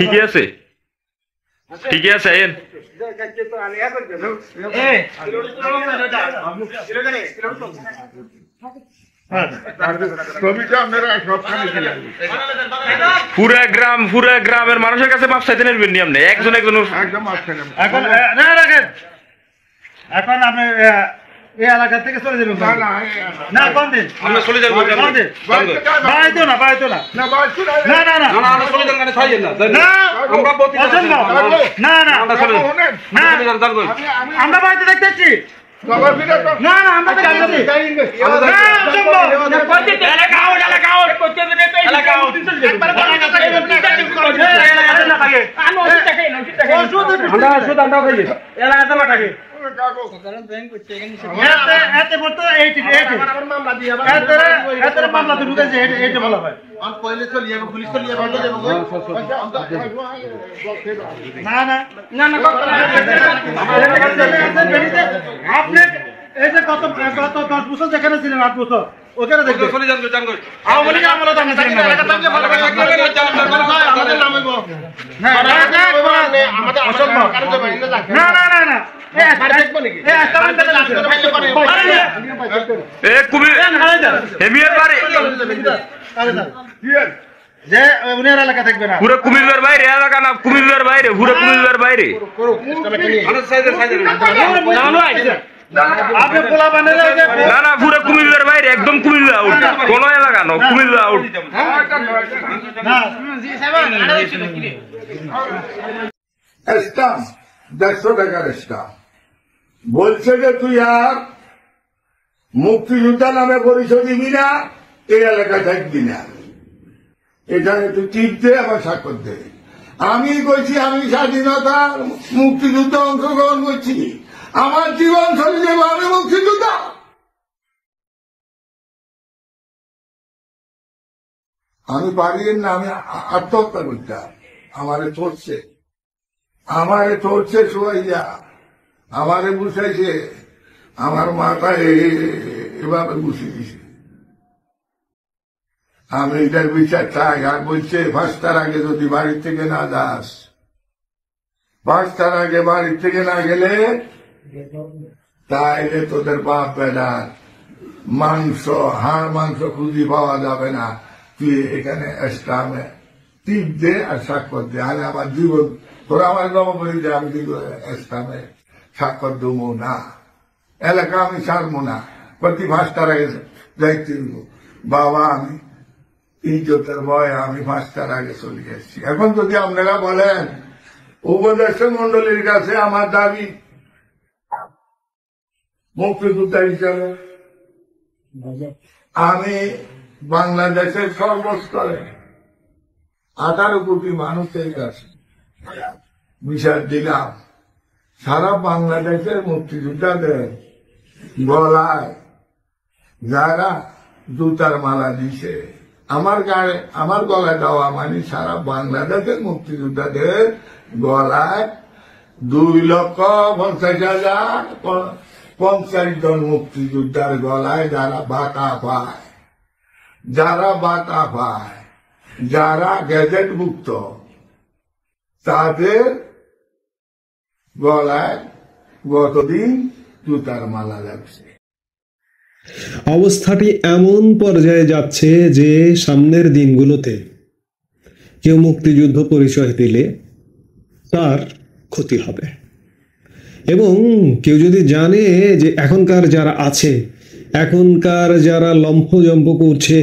ঠিকই আছে ঠিকই আছে আইন পুরা গ্রামের মানুষের কাছে মাপ চাইতে নেবেন নি আপনি একজন এখন আপনি এই এলাকা থেকে চলে যাবেন না কোন দিন আমরা চলে যাবো বাড়াইতো না না না না আমরা চলে যান মানে ছাইয়েন না আমরা প্রতি না না আমরা চলে যান আমরা বাড়িতে দেখতেছি না না আমরা দেখতেছি আপনি এই যে গত 10 বছর যেখানে ছিলেন 8 বছর ওখানে দেখতে চলে যান আওয়ামী লীগ আমলে তো আপনি ছিলেন না না না না যে উনার এলাকা থাকবে না পুরো কুমিল্লার বাইরে এলাকা না কুমিল্লার বাইরে পুরো কুমিল্লার বাইরে আপনি পোলা বানালে না না পুরো কুমিল্লার বাইরে একদম কুমিল্লা আউট কোন এলাকা না কুমিল্লা আউট স্টাম্প 150 টাকার স্টাম্প বলছে যে তুই আর মুক্তিযোদ্ধা নামে পরিচয় দিবি না এই এলাকায় থাকবি না এখানে তুই টিপ দে আবার স্বাক্ষর দে আমি কইছি আমি স্বাধীনতা মুক্তিযুদ্ধে অংশগ্রহণ করছি আমার জীবন চলে যাবে আমি মুক্তিযোদ্ধা আমি পারি না আমি আত্মহত্যা করতাম আমারে চড়ছে শোয়াইয়া আমারে বুঝাইছে আমার মাথায় এভাবে বুঝে দিছে আমি এটার বিচার চাই আর বলছে 5টার আগে যদি বাড়ির থেকে না যাস 5টার আগে বাড়ির থেকে না গেলে তাইলে তোদের বাপ বেড়ার হাড় মাংস খুঁজি পাওয়া যাবে না তুই এখানে স্টামে টিপ দে আর স্বাক্ষর দে আরে আমার জীবন তোরা আমার জবাবলি যে আমি স্টামে স্বাক্ষর দেবো না এলাকা আমি ছাড়বো না প্রতি 5টার আগে যাইতে দিব বাবা আমি ইজ্জতের ভয়ে আমি 5টার আগে চলে এসেছি এখন যদি আপনারা বলেন উপদেষ্টা মন্ডলীর কাছে আমার দাবি মুক্তিযোদ্ধা হিসাবে আমি বাংলাদেশের সর্বস্তরে 18 কোটি মানুষের কাছে বিচার দিলাম সারা বাংলাদেশের মুক্তিযোদ্ধাদের গলায় যারা জুতার মালা দিছে আমার গলায় দেওয়া মানে সারা বাংলাদেশের মুক্তিযোদ্ধাদের গলায় 2,50,050 জন মুক্তিযোদ্ধার গলায় যারা বাতা পায় যারা গেজেটভুক্ত তাদের গলায় গতদিন জুতার মালা লাগছে। অবস্থাটি এমন পর্যায়ে যাচ্ছে যে সামনের দিনগুলোতে কেউ মুক্তিযুদ্ধ পরিচয় দিলে তার ক্ষতি হবে এবং কেউ যদি জানে যে এখনকার যারা লম্ফজম্প করছে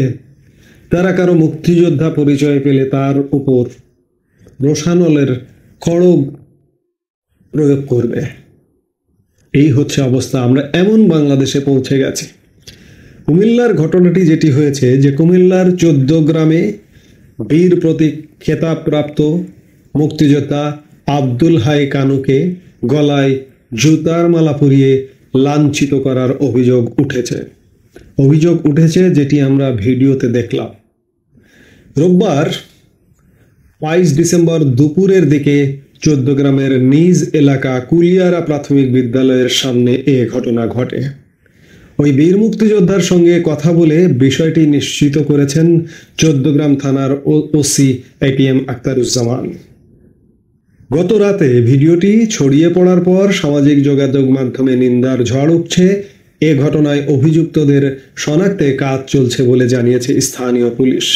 তারা কারো মুক্তিযোদ্ধা পরিচয় পেলে তার উপর রোষানলের খড়গ প্রয়োগ করবে। এই হচ্ছে অবস্থা। আমরা এমন বাংলাদেশে পৌঁছে গেছি। কুমিল্লার ঘটনাটি যেটি হয়েছে যে কুমিল্লার 14 গ্রামে বীর প্রতীক খেতাবপ্রাপ্ত মুক্তিযোদ্ধা আব্দুল হাই কানুকে গলায় জুতার মালা পরিয়ে লাঞ্ছিত করার অভিযোগ উঠেছে যেটি আমরা ভিডিওতে দেখলাম। রোববার 22 ডিসেম্বর দুপুরের দিকে 14 গ্রামের নিজ এলাকা কুলিয়ারা প্রাথমিক বিদ্যালয়ের সামনে এ ঘটনা ঘটে। ওই বীর মুক্তিযোদ্ধার সঙ্গে কথা বলে বিষয়টি নিশ্চিত করেছেন চৌদ্দগ্রাম থানার ওসি এটিএম আখতারুজ্জামান। গত রাতে ভিডিওটি ছড়িয়ে পড়ার পর সামাজিক যোগাযোগ মাধ্যমে নিন্দার ঝড় উঠছে। এ ঘটনায় অভিযুক্তদের শনাক্তে কাজ চলছে বলে জানিয়েছে স্থানীয় পুলিশ।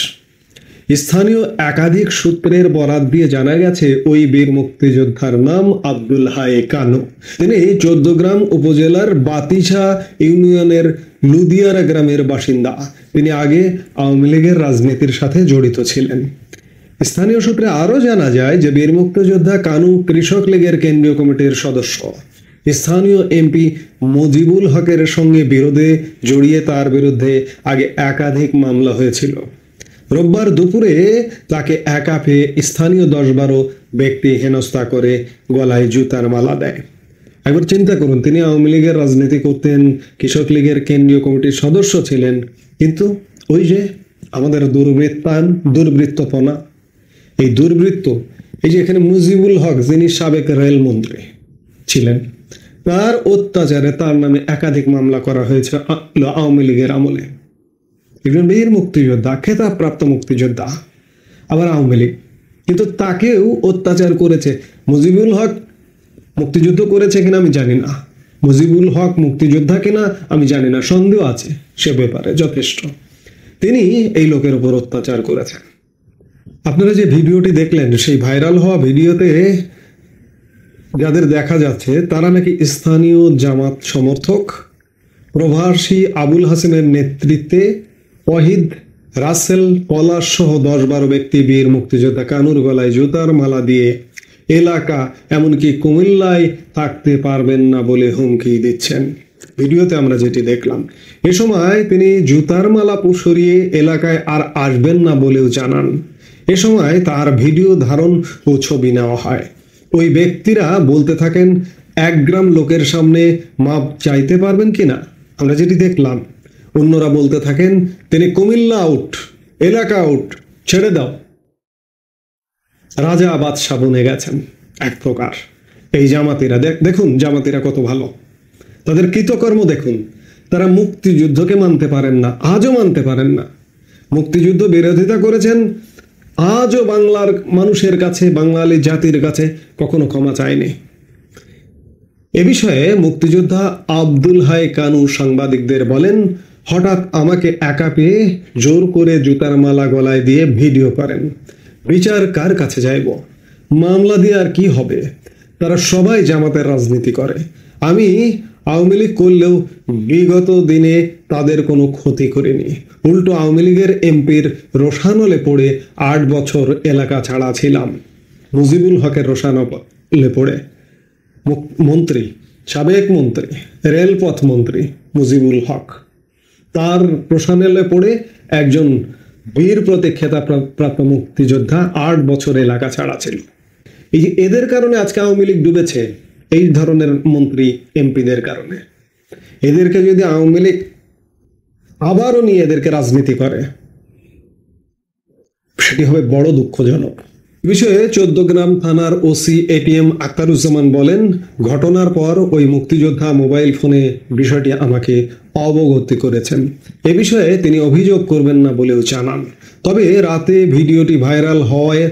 স্থানীয় একাধিক সূত্রের বরাত দিয়ে জানা গেছে ওই বীর মুক্তিযোদ্ধার নাম আব্দুল হাই কানু। তিনি চৌদ্দগ্রাম উপজেলার বাতিছা ইউনিয়নের লুদিয়ারা গ্রামের বাসিন্দা। তিনি আগে আওয়ামী লীগের রাজনীতির সাথে জড়িত ছিলেন। স্থানীয় সূত্রে আরো জানা যায় যে বীর মুক্তিযোদ্ধা কানু কৃষক লীগের কেন্দ্রীয় কমিটির সদস্য। স্থানীয় এমপি মুজিবুল হকের সঙ্গে বিরোধে জড়িয়ে তার বিরুদ্ধে আগে একাধিক মামলা হয়েছিল। রোববার দুপুরে তাকে একা পেয়ে স্থানীয় 10-12 ব্যক্তি হেনস্থা করে গলায় জুতার মালা দেয়। একবার চিন্তা করুন, তিনি আওয়ামী লীগের রাজনীতি করতেন, কৃষক লীগের কেন্দ্রীয় কমিটির সদস্য ছিলেন, কিন্তু ওই যে আমাদের দুর্বৃত্তপনা, এই দুর্বৃত্ত, এই যে এখানে মুজিবুল হক যিনি সাবেক রেলমন্ত্রী ছিলেন, তার অত্যাচারে তার নামে একাধিক মামলা করা হয়েছে আওয়ামী লীগের আমলে। একজন বীর মুক্তিযোদ্ধা, খেতাবপ্রাপ্ত মুক্তিযোদ্ধা, আবার আওয়ামী লীগ, কিন্তু তাকেও অত্যাচার করেছে। মুজিবুল হক মুক্তিযুদ্ধ করেছে কিনা আমি জানি না, মুজিবুল হক মুক্তিযোদ্ধা কিনা আমি জানি না, সন্দেহ আছে সে ব্যাপারে যথেষ্ট। তিনি এই লোকের উপর অত্যাচার করেছেন। আপনারা যে ভিডিওটি দেখলেন, সেই ভাইরাল হওয়া ভিডিওতে যাদের দেখা যাচ্ছে তারা নাকি স্থানীয় জামাত সমর্থক। প্রভাসী আবুল হাসিমের নেতৃত্বে ওয়াহিদ, রাসেল, পলাশ সহ 10-12 ব্যক্তি বীর মুক্তিযোদ্ধা কানুর গলায় জুতার মালা দিয়ে এলাকা এমনকি কুমিল্লায় থাকতে পারবেন না বলে হুমকি দিচ্ছেন। ভিডিওতে আমরা যেটি দেখলাম, এ সময় তিনি জুতার মালা সরিয়ে এলাকায় আর আসবেন না বলেও জানান। এ সময় তার ভিডিও ধারণ ও ছবি নেওয়া হয়। ওই ব্যক্তিরা বলতে থাকেন, 1 গ্রাম লোকের সামনে মাপ চাইতে পারবেন কিনা। আমরা যেটি দেখলাম, অন্যরা বলতে থাকেন, তিনি কুমিল্লা আউট, এলাকা আউট, ছেড়ে দাও। রাজা বাদশা বনে গেছেন এক প্রকার এই জামাতিরা। দেখুন জামাতিরা কত ভালো, তাদের কৃতকর্ম দেখুন। তারা মুক্তিযুদ্ধকে মানতে পারেন না, আজও মানতে পারেন না। মুক্তিযুদ্ধ বিরোধিতা করেছেন, আজও বাংলার মানুষের কাছে, বাঙালি জাতির কাছে কখনো ক্ষমা চায়নি। এ বিষয়ে মুক্তিযোদ্ধা আব্দুল হাই কানু সাংবাদিকদের বলেন, হঠাৎ আমাকে একা পেয়ে জোর করে জুতার মালা গলায় দিয়ে ভিডিও করেন। বিচার কার কাছে যাইব? মামলা দিয়ে আর কি হবে? তারা সবাই জামাতের রাজনীতি করে। আমি আওয়ামী লীগ করলেও বিগত দিনে তাদের কোনো ক্ষতি করিনি। উল্টো আওয়ামী লীগের এমপির রোষানলে পড়ে 8 বছর এলাকা ছাড়া ছিলাম। মুজিবুল হকের রোষানলে পড়ে মন্ত্রী, সাবেক মন্ত্রী, রেলপথ মন্ত্রী মুজিবুল হক, তার রোষানলে পড়ে একজন বীর প্রতীক খেতাবপ্রাপ্ত মুক্তিযোদ্ধা 8 বছর এলাকা ছাড়া ছিল। এই যে এদের কারণে আজকে আওয়ামী লীগ ডুবেছে, এই ধরনের মন্ত্রী এমপিদের কারণে। এদেরকে যদি আওয়ামী লীগ আবারও নিয়ে এদেরকে রাজনীতি করে, সেটি হবে বড় দুঃখজনক। বিষয়ে চৌদ্দগ্রাম থানার ওসি এটিএম আখতারুজ্জামান বলেন, ঘটনার পর ওই মুক্তিযোদ্ধা মোবাইল ফোনে বিষয়টি আমাকে অবগত করেছেন। এ বিষয়ে তিনি অভিযোগ করবেন না বলেও জানান। তবে রাতে ভিডিওটি ভাইরাল হওয়ায়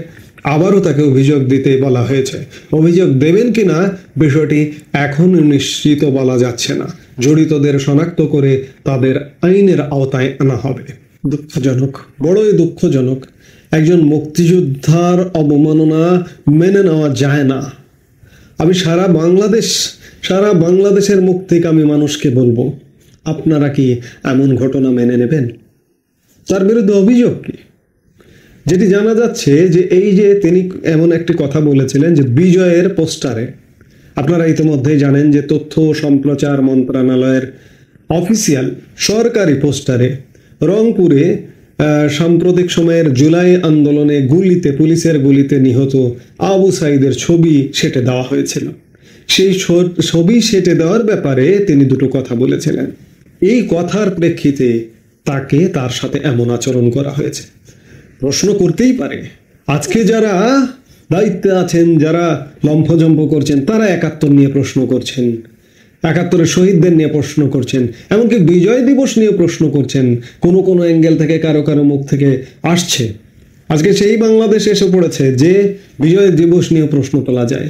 আবারও তাকে অভিযোগ দিতে বলা হয়েছে। অভিযোগ দেবেন কিনা বিষয়টি এখন নিশ্চিত বলা যাচ্ছে না। জড়িতদের শনাক্ত করে তাদের আইনের আওতায় আনা হবে। দুঃখজনক, বড়ই দুঃখজনক। একজন মুক্তিযোদ্ধার অবমাননা মেনে নেওয়া যায় না। আমি সারা বাংলাদেশের মুক্তিকামী মানুষকে বলবো, আপনারা কি এমন ঘটনা মেনে নেবেন? তার বিরুদ্ধে অভিযোগ কি? যেটি জানা যাচ্ছে যে এই যে তিনি এমন একটি কথা বলেছিলেন যে বিজয়ের পোস্টারে, আপনারা ইতিমধ্যেই জানেন যে তথ্য ও সম্প্রচার মন্ত্রণালয়ের অফিসিয়াল সরকারি পোস্টারে রংপুরে সাম্প্রতিক সময়ের জুলাই আন্দোলনে পুলিশের গুলিতে নিহত আবু সাঈদের ছবি সেটে দেওয়া হয়েছিল। সেই ছবি সেটে দেওয়ার ব্যাপারে তিনি দুটো কথা বলেছিলেন। এই কথার প্রেক্ষিতে তার সাথে এমন আচরণ করা হয়েছে। প্রশ্ন করতেই পারে, আজকে যারা দায়িত্বে আছেন, যারা লম্ফজম্প করছেন, তারা 71 নিয়ে প্রশ্ন করছেন, একাত্তরের শহীদদের নিয়ে প্রশ্ন করছেন, এমনকি বিজয় দিবস নিয়ে প্রশ্ন করছেন, কোনো কোনো অ্যাঙ্গেল থেকে কারো কারো মুখ থেকে আসছে। আজকে সেই বাংলাদেশ এসে পড়েছে যে বিজয় দিবস নিয়ে প্রশ্ন তোলা যায়,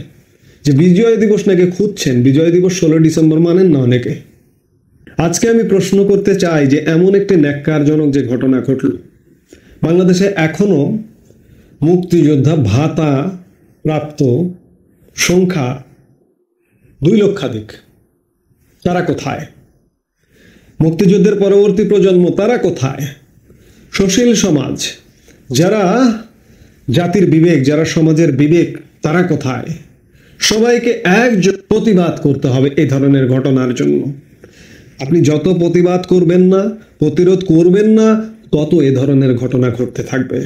যে বিজয় দিবস নাকি খুঁজছেন। বিজয় দিবস 16 ডিসেম্বর মানেন না অনেকে। আজকে আমি প্রশ্ন করতে চাই যে এমন একটি ন্যাক্কারজনক যে ঘটনা ঘটল, বাংলাদেশে এখনো মুক্তিযোদ্ধা ভাতা প্রাপ্ত সংখ্যা 2 লক্ষাধিক। তারা কোথায়? মুক্তিযুদ্ধের পরবর্তী প্রজন্ম তারা কোথায়? সুশীল সমাজ, যারা জাতির বিবেক, যারা সমাজের বিবেক, তারা কোথায়? সবাইকে একজোট প্রতিবাদ করতে হবে এই ধরনের ঘটনার জন্য। আপনি যত প্রতিবাদ করবেন না, প্রতিরোধ করবেন না, তত এ ধরনের ঘটনা ঘটতে থাকবে।